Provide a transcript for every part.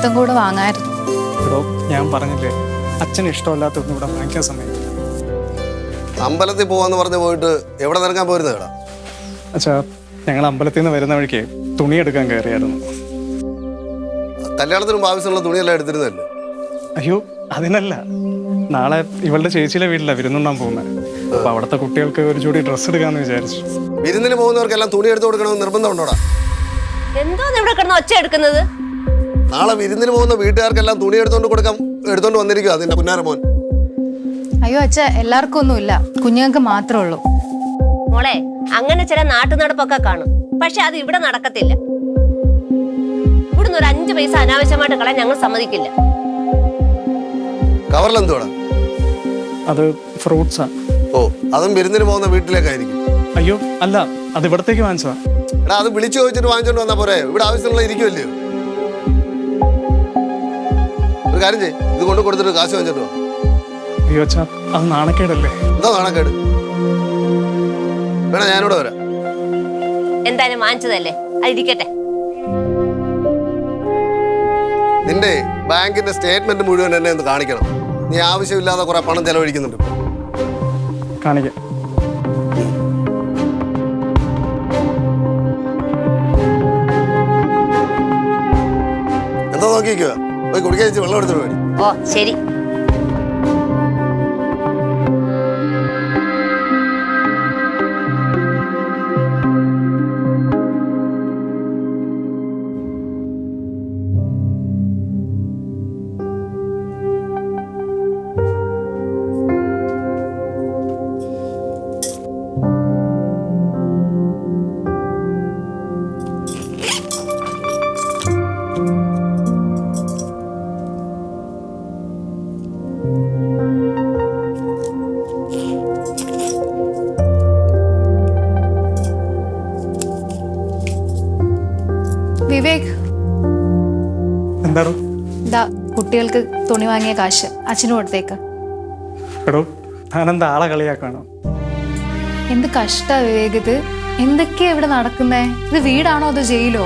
അമ്പലത്തും കൂടെ വാങ്ങായിരുന്നു. എടോ, ഞാൻ പറഞ്ഞില്ലേ അച്ഛന് ഇഷ്ടമല്ലാത്തൊന്നും ഇവിടെ വാങ്ങിക്കാൻ സമയമില്ല. അമ്പലത്തിൽ പോവാന്ന് പറഞ്ഞു പോയിട്ട് എവിടെ നിറങ്ങാൻ പോരുന്നത് കേടാ? അച്ഛാ, ഞങ്ങൾ അമ്പലത്തിൽ നിന്ന് വരുന്ന വഴിക്ക് തുണി എടുക്കാൻ കയറിയായിരുന്നു. കല്യാണത്തിന് മുമ്പ് ആവശ്യമുള്ള തുണിയെല്ലാം എടുത്തിരുന്നല്ലേ? അയ്യോ, അതിനല്ല. നാളെ ഇവളുടെ ചേച്ചിയുടെ വീട്ടിലാണ് വിരുന്നുണ്ണാൻ പോകുന്നത്. അപ്പൊ അവിടുത്തെ കുട്ടികൾക്ക് ഒരു ജോഡി ഡ്രസ്സ് എടുക്കാന്ന് വിചാരിച്ചു. വിരുന്നിന് പോകുന്നവർക്കെല്ലാം തുണി എടുത്തു കൊടുക്കണമെന്ന് നിർബന്ധമുണ്ടോടാ? എന്തോ ഇവിടെ കിടന്ന് ഒച്ച എടുക്കുന്നത്? നാളെ വിരുന്നിന് പോകുന്ന വീട്ടുകാർക്കെല്ലാം തുണി എടുത്തോണ്ട് വന്നിരിക്കുക അതിന്റെ പുന്നാരമോൻ. അയ്യോ അച്ഛ, എല്ലാവർക്കും ഒന്നുമില്ല, കുഞ്ഞുങ്ങൾക്ക് മാത്രമേ ഉള്ളൂ. മോളെ, അങ്ങനെ ചില നാട്ടു നടപ്പൊക്കെ കാണും, പക്ഷെ അത് ഇവിടെ നടക്കത്തില്ല. ഇവിടുന്ന് ഒരു 5 പൈസ അനാവശ്യമായിട്ട് കളയാൻ ഞങ്ങൾ സമ്മതിക്കില്ല. കവറിലെന്തോടാ? അത് ഫ്രൂട്ട്സാ. ഓ, അതും വിരുന്നിന് പോകുന്ന വീട്ടിലേക്കായിരിക്കും. അയ്യോ അല്ല, അത് ഇവിടത്തേക്ക് വാങ്ങിച്ചതാ. എടാ, അത് വിളിച്ചു ചോദിച്ചിട്ട് വാങ്ങിച്ചോണ്ട് വന്നാ പോരെ? ഇവിടെ ആവശ്യമുള്ള ഇരിക്കുമല്ലയോ? ഒരു കാര്യം ചെയ്യ്, ഇത് കൊണ്ട് കൊടുത്തിട്ട് കാശ് വാങ്ങിച്ചോണ്ട് വാ. അയ്യോ അച്ഛാ, അത് നാണക്കേടല്ലേ? എന്താ നാണക്കേട്? വേണ ഞാനിവിടെ വരാം. എന്തായാലും വാങ്ങിച്ചതല്ലേ, അതിരിക്കട്ടെ. നിന്റെ ബാങ്കിന്റെ സ്റ്റേറ്റ്മെന്റ് മുഴുവൻ എന്നെ ഒന്ന് കാണിക്കണം. നീ ആവശ്യമില്ലാതെ കുറെ പണം ചെലവഴിക്കുന്നുണ്ട്. കാണിക്കാം. എന്താ നോക്കിക്കുക? പോയി കുടിക്കാൻ വെച്ച് വെള്ളം എടുത്തിട്ട് വേണ്ടി. ഓ ശരി. വിവേക്, എന്താണോ? ഇതാ കുട്ടികൾക്ക് തുണി വാങ്ങിയ കാശ് അച്ഛനും കൊടുത്തേക്ക്. എടോ, ഞാനെന്താ ആളെ കളിയാക്കാണോ? എന്ത് കഷ്ടാ വിവേക് ഇത്. എന്തൊക്കെയാ ഇവിടെ നടക്കുന്നേ? ഇത് വീടാണോ അതോ ജയിലോ?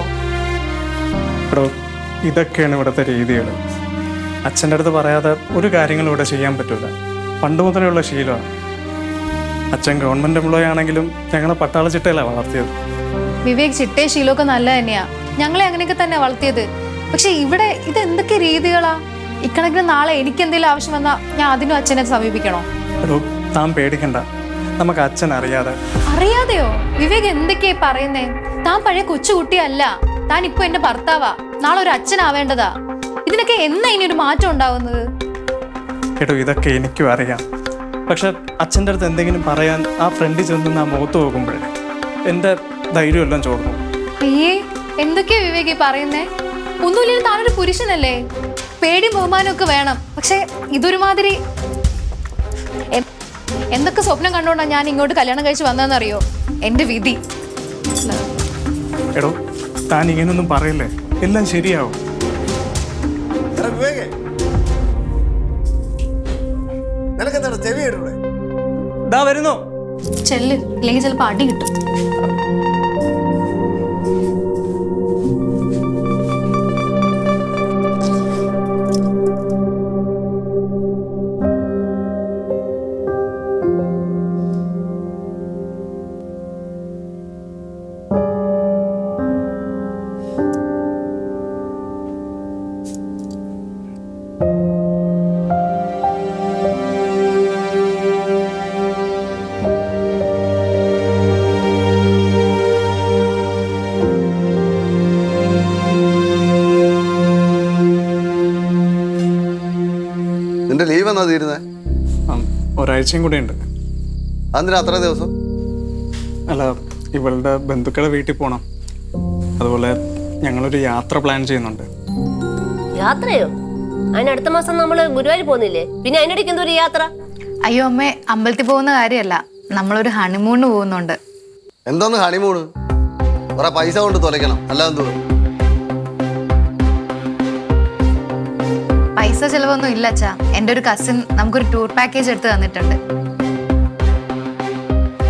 എടോ, ഇതൊക്കെയാണ് ഇവിടുത്തെ രീതികൾ. അച്ഛൻ്റെ അടുത്ത് പറയാതെ ഒരു കാര്യങ്ങളും ഇവിടെ ചെയ്യാൻ പറ്റൂല. പണ്ട് മുതലുള്ള ശീലമാണ്. അച്ഛൻ ഗവൺമെൻറ് എംപ്ലോയി ആണെങ്കിലും ഞങ്ങളെ പട്ടാള ചിട്ടയിലാണ് വളർത്തിയത്. വിവേക്, ചിട്ടേ ശീലമൊക്കെ നല്ല തന്നെയാ, ഞങ്ങളെ അങ്ങനെയൊക്കെ തന്നെ വളർത്തിയത്. പക്ഷെ ഇവിടെ ഇത് എന്തൊക്കെ രീതികളാ? ഇക്കണക്കിന് നാളെ എനിക്ക് എന്തെങ്കിലും ആവശ്യം വന്നാ ഞാൻ അതിനും അച്ഛനെ സമീപിക്കണോ? എടോ, താൻ പേടിക്കണ്ട, നമുക്ക് അച്ഛൻ അറിയാതെ. അറിയാതെയോ? വിവേക് എന്തൊക്കെയാ പറയുന്നേ? താൻ പഴയ കൊച്ചുകുട്ടിയല്ല, താൻ ഇപ്പൊ എന്റെ ഭർത്താവാ, നാളെ ഒരു അച്ഛനാവേണ്ടതാ. ഇതിനൊക്കെ എന്നാ ഇനി ഒരു മാറ്റം ഉണ്ടാവുന്നത്? എടോ, ഇതൊക്കെ എനിക്കും അറിയാം. പക്ഷെ അച്ഛൻ്റെ അടുത്ത് എന്തെങ്കിലും പറയാൻ ആ ഫ്രണ്ടിൽ ചെന്ന് ആ മുഖത്ത് നോക്കുമ്പോഴേ എൻ്റെ ധൈര്യമെല്ലാം ചോർന്നു. അയ്യേ, എന്തൊക്കെയാ വിവേക് പറയുന്നേ? ഒന്നുമില്ലെങ്കിൽ താനൊരു പുരുഷനല്ലേ, പേടി ബഹുമാനം ഒക്കെ വേണം. പക്ഷെ ഇതൊരുമാതിരി എന്തൊക്കെ സ്വപ്നം കണ്ടുകൊണ്ടാ ഞാൻ ഇങ്ങോട്ട് കല്യാണം കഴിച്ച് വന്നതെന്നറിയോ? എന്റെ വിധി. എടോ, താൻ ഇങ്ങനൊന്നും പറയില്ലേ, എല്ലാം ശരിയാവും. നിനക്കെന്താണ് ചെവി കേട്ടൂടെ? ദാ വരുന്നു. ചെല്ല്, ഇല്ലെങ്കിൽ ചിലപ്പോ അടി കിട്ടും. നിന്റെ ലീവ് എന്നാ തീരുന്നേ? ഒരാഴ്ചയും കൂടെ ഉണ്ട്. അതിന് അത്ര ദിവസം? അല്ല, ഇവളുടെ ബന്ധുക്കളുടെ വീട്ടിൽ പോകണം. അതുപോലെ ഞങ്ങളൊരു യാത്ര പ്ലാൻ ചെയ്യുന്നുണ്ട്. യാത്രയോ? അതിന് അടുത്ത മാസം നമ്മള് ഗുരുവായൂർ പോകുന്നില്ലേ? പിന്നെ അതിനിടയ്ക്ക് എന്തോ ഒരു യാത്ര? അയ്യോ അമ്മേ, അമ്പലത്തിൽ പോകുന്ന കാര്യമല്ല, നമ്മളൊരു ഹണിമൂണിന് പോകുന്നുണ്ട്. എന്തോന്ന് ഹണിമൂണ്? കുറെ പൈസ കൊണ്ട് തുലയ്ക്കണം, അല്ലാതെ പൈസ ചെലവൊന്നും ഇല്ല അച്ഛാ. എൻ്റെ ഒരു കസിൻ നമുക്കൊരു ടൂർ പാക്കേജ് എടുത്ത് തന്നിട്ടുണ്ട്.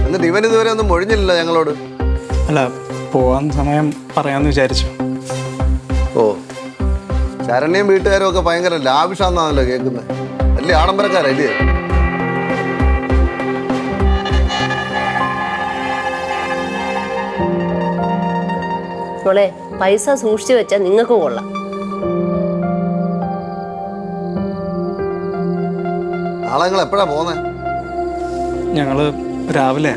എന്നിട്ട് ഇവൻ ഇതുവരെ ഒന്നും മൊഴിഞ്ഞില്ല ഞങ്ങളോട്. അല്ല, പോവാൻ സമയം പറയാമെന്ന് വിചാരിച്ചു. ഓ, ശരണ്യം വീട്ടുകാരും ഒക്കെ ഭയങ്കര ലാവിഷാന്നാണല്ലോ കേൾക്കുന്നത്. വലിയ ആഡംബരക്കാരല്ലേ? മോളെ പൈസ സൂക്ഷിച്ചു വെച്ചാൽ നിങ്ങൾക്ക് കൊള്ളാം. നാളെ നിങ്ങൾ എപ്പോഴാ പോന്നെ? ഞങ്ങൾ രാവിലെ.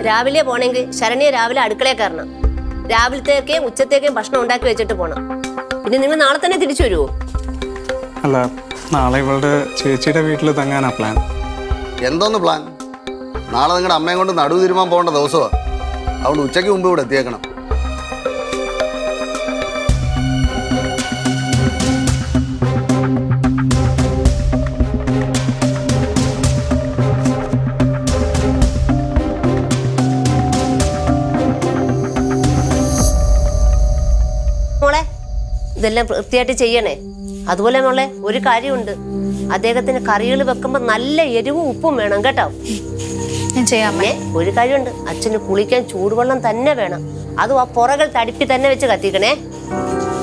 രാവിലെ പോണെങ്കിൽ ശരണ്യ രാവിലെ അടുക്കളയിൽ കയറണം. രാവിലത്തേക്കും ഉച്ചത്തേക്കും ഭക്ഷണം ഉണ്ടാക്കി വെച്ചിട്ട് പോണം. പിന്നെ നിങ്ങൾ നാളെ തന്നെ തിരിച്ചു വരുമോ? അല്ല, നാളെ ഇവളുടെ ചേച്ചിയുടെ വീട്ടിൽ തങ്ങാനാ പ്ലാൻ. എന്തോന്ന് പ്ലാൻ? നാളെ നിങ്ങളുടെ അമ്മയും കൊണ്ട് നടുവ് തിരുമാൻ പോകേണ്ട ദിവസമാണ്. അവൾ ഉച്ചയ്ക്ക് മുമ്പ് ഇവിടെ എത്തിയേക്കണം. മോളെ ഇതെല്ലാം വൃത്തിയായിട്ട് ചെയ്യണേ. അതുപോലെ മോളെ ഒരു കാര്യമുണ്ട്, അദ്ദേഹത്തിന് കറികൾ വെക്കുമ്പോൾ നല്ല എരിവും ഉപ്പും വേണം കേട്ടോ. ഞാൻ ചെയ്യാം അമ്മേ. ഒരു കാര്യമുണ്ട്, അച്ഛന് കുളിക്കാൻ ചൂടുവെള്ളം തന്നെ വേണം. അതും ആ പുറകൾ തടുപ്പി തന്നെ വെച്ച് കത്തിക്കണേ.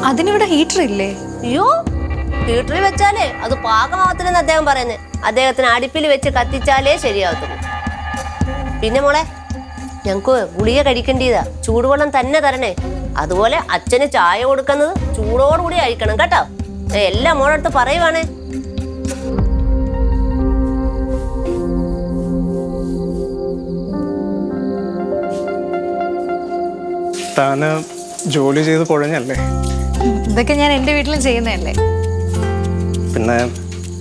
അതിനിവിടെ ഹീറ്റർ ഇല്ലേ? അയ്യോ, ഹീറ്ററിൽ വെച്ചാലേ അത് പാകമാകത്തില്ലെന്ന് അദ്ദേഹം പറയുന്നത്. അദ്ദേഹത്തിന് അടുപ്പിൽ വെച്ച് കത്തിച്ചാലേ ശരിയാവത്തുള്ളൂ. പിന്നെ മോളെ ഞങ്ങക്ക് ഗുളിക കഴിക്കേണ്ടതാ, ചൂടുവെള്ളം തന്നെ തരണേ. അതുപോലെ അച്ഛന് ചായ കൊടുക്കുന്നത് ചൂടോടുകൂടി കഴിക്കണം കേട്ടോ. എല്ലാം മോളടുത്ത് പറയുവാണേ. താന് ജോലി ചെയ്ത് കുഴഞ്ഞല്ലേ? ഇതൊക്കെ ഞാൻ എൻ്റെ വീട്ടിലും ചെയ്യുന്നതല്ലേ. പിന്നെ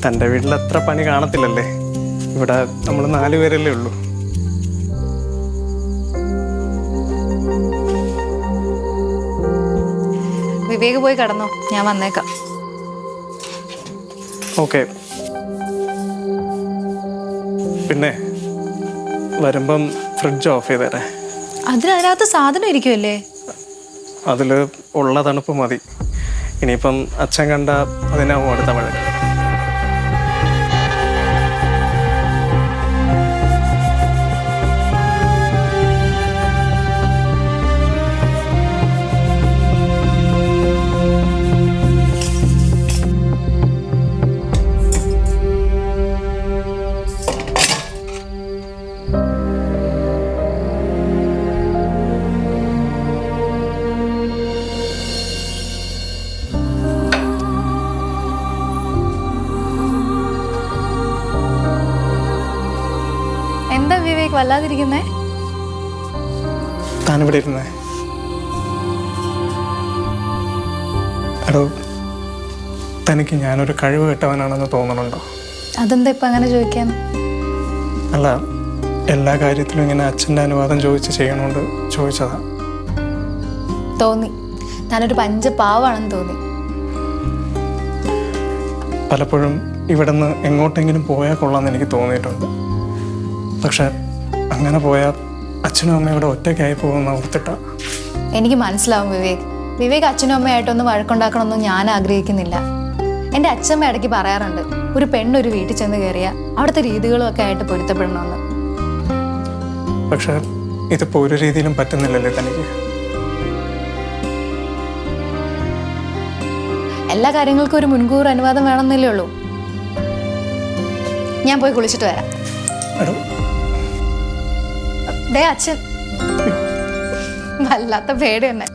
തൻ്റെ വീട്ടിൽ അത്ര പണി കാണത്തില്ലല്ലേ? ഇവിടെ നമ്മൾ 4 പേരല്ലേ ഉള്ളൂ. വിവേക് പോയി കിടന്നോ, ഞാൻ വന്നേക്കാം. ഓക്കെ. പിന്നെ വരുമ്പം ഫ്രിഡ്ജ് ഓഫ് ചെയ്തേരെ. അതിനകത്ത് സാധനം ഇരിക്കുമല്ലേ? അതിൽ ഉള്ള തണുപ്പ് മതി. ഇനിയിപ്പം അച്ഛൻ കണ്ട അതിനാവും അടുത്ത മഴ. എന്താ വിവേക് വല്ലാതിരിക്കുന്നേ? താനിവിടെ ഇരുന്നേ. എടോ, തനിക്ക് ഞാനൊരു കഴിവ് കെട്ടവനാണെന്ന് തോന്നണുണ്ടോ? അതെന്താ ഇപ്പം അങ്ങനെ ചോദിക്കാൻ? അല്ല, എല്ലാ കാര്യത്തിലും ഇങ്ങനെ അച്ഛൻ്റെ അനുവാദം ചോദിച്ച് ചെയ്യണോണ്ട് ചോദിച്ചതാ. തോന്നി, ഞാനൊരു പഞ്ചപാവാണെന്ന് തോന്നി. പലപ്പോഴും ഇവിടെ നിന്ന് എങ്ങോട്ടെങ്കിലും പോയാൽ കൊള്ളാമെന്ന് എനിക്ക് തോന്നിയിട്ടുണ്ട്. പക്ഷെ അങ്ങനെ പോയാൽ അച്ഛനും അമ്മയും ഇവിടെ ഒറ്റയ്ക്കായി പോകുമെന്ന് ഓർത്തിട്ടാ. എനിക്ക് മനസ്സിലാവും വിവേക് അച്ഛനും അമ്മയായിട്ടൊന്നും വഴക്കുണ്ടാക്കണമെന്നും ഞാൻ ആഗ്രഹിക്കുന്നില്ല. എൻ്റെ അച്ഛമ്മ ഇടയ്ക്ക് പറയാറുണ്ട്, ഒരു പെണ്ണൊരു വീട്ടിൽ ചെന്ന് കയറിയാൽ അവിടുത്തെ രീതികളും ഒക്കെ ആയിട്ട് പൊരുത്തപ്പെടണമെന്ന്. പക്ഷെ ഇതിപ്പോൾ ഒരു രീതിയിലും പറ്റുന്നില്ലല്ലേ തനിക്ക്? എല്ലാ കാര്യങ്ങൾക്കും ഒരു മുൻകൂർ അനുവാദം വേണമെന്നല്ലേ ഉള്ളൂ. ഞാൻ പോയി കുളിച്ചിട്ട് വരാം. എടോ, ദേ അച്ഛൻ വല്ലാത്ത പേടി തന്നെ.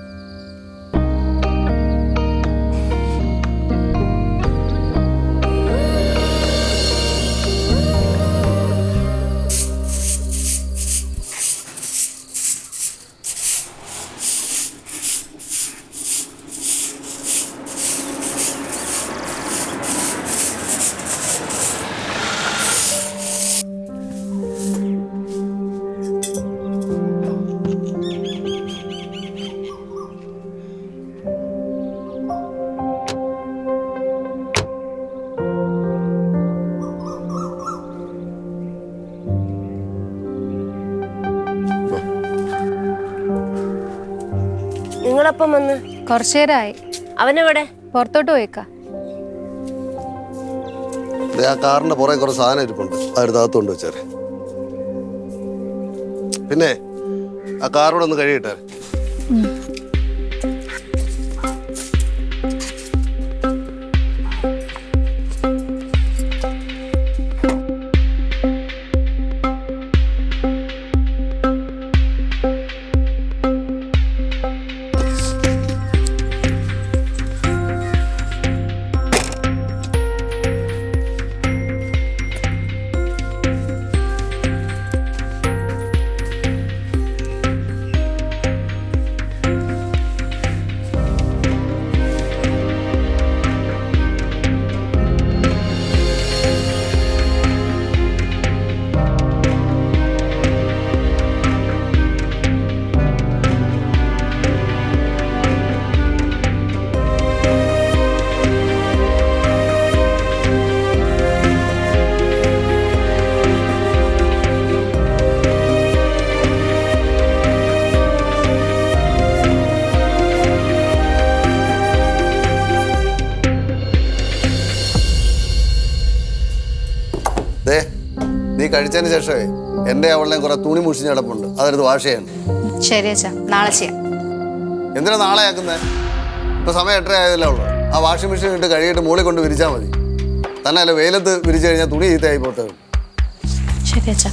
നിങ്ങളപ്പം വന്ന് കുറച്ചു നേരമായി. അവനെവിടെ? പുറത്തോട്ട് പോയേക്കാ. ആ കാറിന്റെ പുറകെ കുറെ സാധനം ഇരിപ്പുണ്ട്, അടുത്തകത്ത് കൊണ്ട് വെച്ചേരെ. പിന്നെ ആ കാറോടെ ഒന്ന് കഴിയിട്ടേ. കഴിച്ചതിന് ശേഷമേ എൻ്റെ അവളെ കുറെ തുണി മുഷിഞ്ഞ് കിടപ്പുണ്ട്, അതെടുത്ത് വാഷ് ചെയ്യണം. ശരി അച്ഛാ, നാളെ ചെയ്യാം. എന്തിനാ നാളെ ആക്കുന്നത്? ഇപ്പൊ സമയം 8:30 ആയതല്ലേ ഉള്ളൂ. ആ വാഷിംഗ് മെഷീൻ ഇട്ട് കഴുകിയിട്ട് മുകളിൽ കൊണ്ട് വിരിച്ചാൽ മതി. തന്നെ അല്ല, വെയിലത്ത് വിരിച്ചു കഴിഞ്ഞാൽ തുണി ചീത്തയായി പോത്തത്. ശരി അച്ഛാ.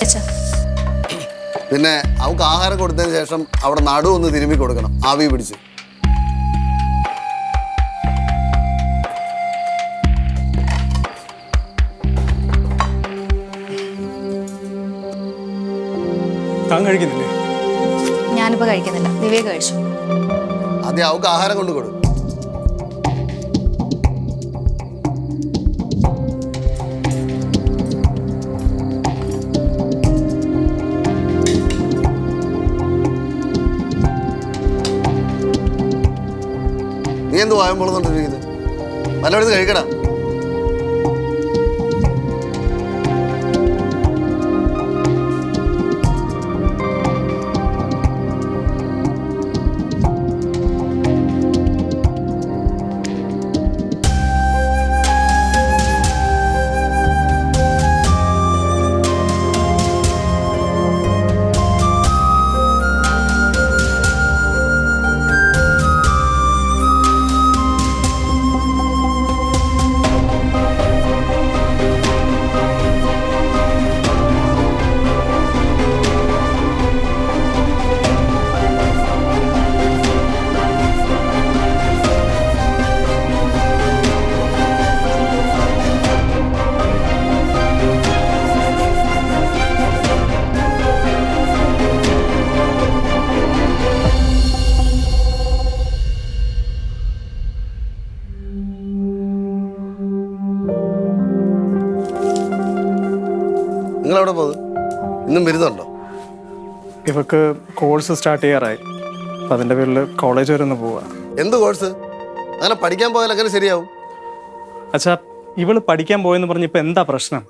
അച്ഛാ, പിന്നെ അവൾക്ക് ആഹാരം കൊടുത്തതിന് ശേഷം അവിടെ നടു ഒന്ന് തിരുമ്മി കൊടുക്കണം, ആവി പിടിച്ച്. താൻ കഴിക്കുന്നില്ലേ? ഞാനിപ്പോ കഴിക്കുന്നില്ല, വിവേക് കഴിച്ചു. ആദ്യം അവൾക്ക് ആഹാരം കൊണ്ട് കൊടുക്കും. നീ എന്ത് വായം പൊളുന്നുണ്ടിരിക്കുന്നത്? വല്ലയിടത്ത് കഴിക്കടാ. നിങ്ങളെവിടെ പോകുന്നത്? ഇന്നും വരുന്നുണ്ടോ? ഇവക്ക് കോഴ്സ് സ്റ്റാർട്ട് ചെയ്യാറായി. അപ്പം അതിൻ്റെ പേരിൽ കോളേജ് വരെ ഒന്ന് പോവുക. എന്ത് കോഴ്സ്? അങ്ങനെ പഠിക്കാൻ പോയാൽ അങ്ങനെ ശരിയാവും? അച്ഛാ, ഇവള് പഠിക്കാൻ പോയെന്ന് പറഞ്ഞ് ഇപ്പം എന്താ പ്രശ്നം?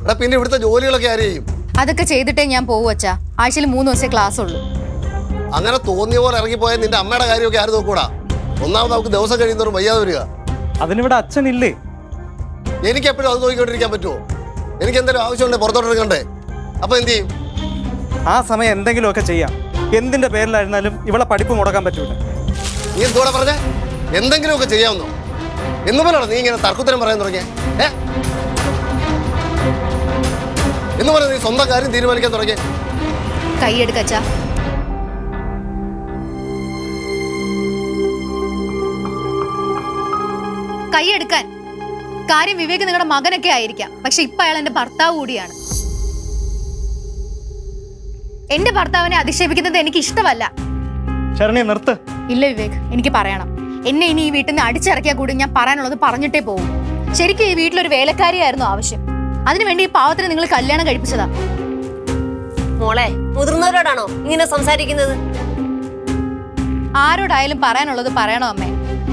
എടാ, പിന്നെ ഇവിടുത്തെ ജോലികളൊക്കെ ആര് ചെയ്യും? അതൊക്കെ ചെയ്തിട്ടേ ഞാൻ പോവൂ അച്ഛാ. ആഴ്ചയിൽ 3 ദിവസമേ ക്ലാസ് ഉള്ളൂ. അങ്ങനെ തോന്നിയ പോലെ ഇറങ്ങിപ്പോയാൽ നിന്റെ അമ്മയുടെ കാര്യമൊക്കെ ആര് നോക്കൂടാ? ഒന്നാമത് നമുക്ക് ദിവസം കഴിയുന്നവരും വയ്യാതെ വരിക. അതിനിവിടെ അച്ഛനില്ലേ? എനിക്ക് എപ്പോഴും അത് നോക്കിക്കൊണ്ടിരിക്കാൻ പറ്റുമോ? എനിക്ക് എന്തെങ്കിലും ആവശ്യമുണ്ടെങ്കിൽ പുറത്തോട്ട് എടുക്കണ്ടേ? അപ്പൊ എന്ത് ചെയ്യും? ആ സമയം എന്തെങ്കിലുമൊക്കെ ചെയ്യാം. എന്തിന്റെ പേരിലായിരുന്നാലും ഇവളെ പഠിപ്പ് മുടക്കാൻ പറ്റൂല. നീ എന്തോടെ പറഞ്ഞേ? എന്തെങ്കിലുമൊക്കെ ചെയ്യാമെന്നോ? എന്നുപോലെയാണോ നീ ഇങ്ങനെ തർക്കുത്തരം പറയാൻ തുടങ്ങിയ? എന്ന് പറഞ്ഞ നീ സ്വന്തം കാര്യം തീരുമാനിക്കാൻ തുടങ്ങിയ? കൈയെടുക്കച്ചാ. കൈയെടുക്കാൻ. കാര്യം വിവേക് നിങ്ങളുടെ മകനൊക്കെ ആയിരിക്കാം, പക്ഷെ ഇപ്പൊ അയാൾ എന്റെ ഭർത്താവ് കൂടിയാണ്. എന്റെ ഭർത്താവിനെ അധിക്ഷേപിക്കുന്നത് എനിക്ക് ഇഷ്ടമല്ല. ശരണ്യ, നിർത്ത്. ഇല്ല വിവേക്, എനിക്ക് പറയണം. എന്നെ ഇനി ഈ വീട്ടിൽ നിന്ന് അടിച്ചിറക്കിയാൽ കൂടി ഞാൻ പറയാനുള്ളത് പറഞ്ഞിട്ടേ പോകും. ശരിക്കും ഈ വീട്ടിലൊരു വേലക്കാരിയായിരുന്നു ആവശ്യം. അതിനുവേണ്ടി ഈ പാവത്തിന് നിങ്ങൾ കല്യാണം കഴിപ്പിച്ചതാ. മോളെ, മുതിർന്നവരോടാണോ ഇങ്ങനെ സംസാരിക്കുന്നത്? ആരോടായാലും പറയാനുള്ളത് പറയണോ അമ്മേ.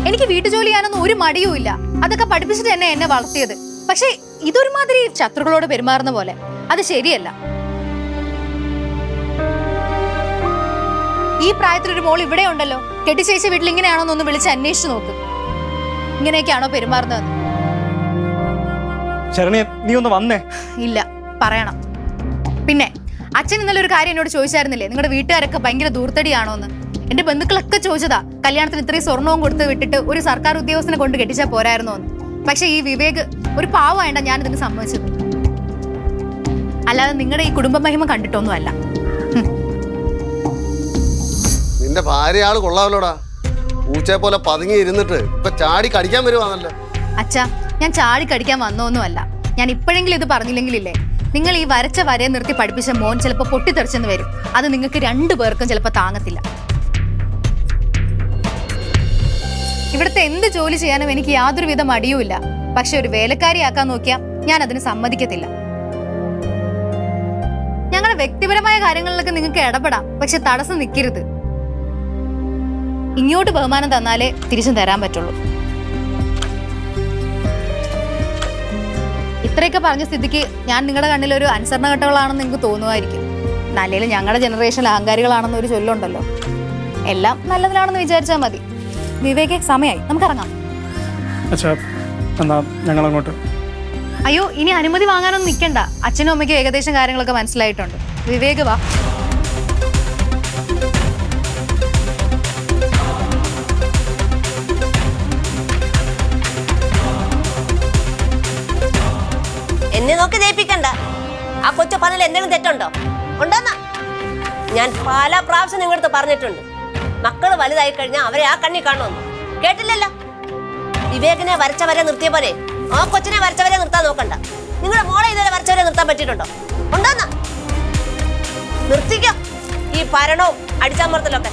എനിക്ക് വീട്ടുജോലി ചെയ്യാനൊന്നും ഒരു മടിയും ഇല്ല. അതൊക്കെ പഠിപ്പിച്ചിട്ട് തന്നെ എന്നെ വളർത്തിയത്. പക്ഷെ ഇതൊരുമാതിരി ശത്രുക്കളോട് പെരുമാറുന്ന പോലെ. അത് ശരിയല്ല. ഈ പ്രായത്തിലൊരു മോൾ ഇവിടെ ഉണ്ടല്ലോ. കെട്ടിച്ചേച്ചി വീട്ടിൽ ഇങ്ങനെയാണോ എന്നൊന്ന് വിളിച്ച് അന്വേഷിച്ചു നോക്ക്. ഇങ്ങനെയൊക്കെയാണോ പെരുമാറുന്നതെന്ന്. ശരണ്യ, നീ ഒന്ന് വന്നേ. ഇല്ല, പറയണം. പിന്നെ അച്ഛൻ ഇന്നലെ ഒരു കാര്യം എന്നോട് ചോദിച്ചായിരുന്നില്ലേ, നിങ്ങളുടെ വീട്ടുകാരൊക്കെ ഭയങ്കര ദൂർത്തടിയാണോ എന്ന്. എന്റെ ബന്ധുക്കളൊക്കെ ചോദിച്ചതാ, കല്യാണത്തിന് ഇത്രയും സ്വർണവും കൊടുത്ത് വിട്ടിട്ട് ഒരു സർക്കാർ ഉദ്യോഗസ്ഥനെ കൊണ്ട് കെട്ടിച്ചാൽ പോരായിരുന്നോ എന്ന്. പക്ഷെ ഈ വിവേക് ഒരു പാവമായിട്ടാ ഞാൻ ഇതിന് സമ്മതിച്ചത്. അല്ലാതെ നിങ്ങളുടെ ഈ കുടുംബ മഹിമ കണ്ടിട്ടൊന്നുമല്ല. നിന്റെ ഭാര്യ ആള് കൊള്ളാമല്ലോടാ. പൂച്ചയെ പോലെ പതുങ്ങി ഇരുന്നിട്ട് ഇപ്പൊ ചാടി കടിക്കാൻ വരുവാണല്ലോ. അച്ഛാ, ഞാൻ ചാടി കടിക്കാൻ വന്നൊന്നുമല്ല. ഞാൻ ഇപ്പോഴെങ്കിലും ഇത് പറഞ്ഞില്ലെങ്കിലില്ലേ, നിങ്ങൾ ഈ വരച്ച വരയെ നിർത്തി പഠിപ്പിച്ച മോൻ ചിലപ്പോൾ പൊട്ടിത്തെറിച്ചെന്ന് വരും. അത് നിങ്ങൾക്ക് 2 പേർക്കും ചിലപ്പോൾ താങ്ങത്തില്ല. ഇവിടുത്തെ എന്ത് ജോലി ചെയ്യാനും എനിക്ക് യാതൊരുവിധ മടിയുമില്ല. പക്ഷെ ഒരു വേലക്കാരിയാക്കാൻ നോക്കിയാൽ ഞാൻ അതിന് സമ്മതിക്കത്തില്ല. ഞങ്ങളുടെ വ്യക്തിപരമായ കാര്യങ്ങളിലൊക്കെ നിങ്ങൾക്ക് ഇടപെടാം, പക്ഷെ തടസ്സം നിൽക്കരുത്. ഇങ്ങോട്ട് ബഹുമാനം തന്നാലേ തിരിച്ചും തരാൻ പറ്റുള്ളൂ. ഇത്രയൊക്കെ പറഞ്ഞ സ്ഥിതിക്ക് ഞാൻ നിങ്ങളുടെ കണ്ണിൽ ഒരു അനുസരണഘട്ടകളാണെന്ന് നിങ്ങൾക്ക് തോന്നുമായിരിക്കും. നല്ലതിൽ ഞങ്ങളുടെ ജനറേഷനിൽ അഹങ്കാരികളാണെന്ന് ഒരു ചൊല്ലുണ്ടല്ലോ. എല്ലാം നല്ലതിലാണെന്ന് വിചാരിച്ചാൽ മതി. വിവേക്, സമയമായി, നമുക്കിറങ്ങാം. അച്ഛാ, എന്നാ ഞങ്ങളങ്ങോട്ട്. അയ്യോ ഇനി അനുമതി വാങ്ങാനൊന്നും നിൽക്കണ്ട. അച്ഛനും അമ്മയ്ക്കും ഏകദേശം കാര്യങ്ങളൊക്കെ മനസ്സിലായിട്ടുണ്ട്. വിവേക് വാ. എന്നെ നോക്കി ജയിപ്പിക്കണ്ട. ആ കൊച്ചു പറഞ്ഞാൽ എന്തെങ്കിലും തെറ്റുണ്ടോ? ഉണ്ടോന്നാ? ഞാൻ പല പ്രാവശ്യം നിങ്ങളടുത്ത് പറഞ്ഞിട്ടുണ്ട്, മക്കള് വലുതായി കഴിഞ്ഞാൽ അവരെ ആ കണ്ണി കാണുമെന്ന്. കേട്ടില്ലല്ലോ? വിവേകിനെ വരച്ചവരെ നിർത്തിയ പോലെ ആ കൊച്ചിനെ വരച്ചവരെ നിർത്താൻ നോക്കണ്ട. നിങ്ങളുടെ മോളെ ഇതുവരെ വരച്ചവരെ നിർത്താൻ പറ്റിയിട്ടുണ്ടോ? ഉണ്ടോന്നാ? നിർത്തിക്കോ ഈ ഭരണവും അടിച്ചാമർത്തലൊക്കെ.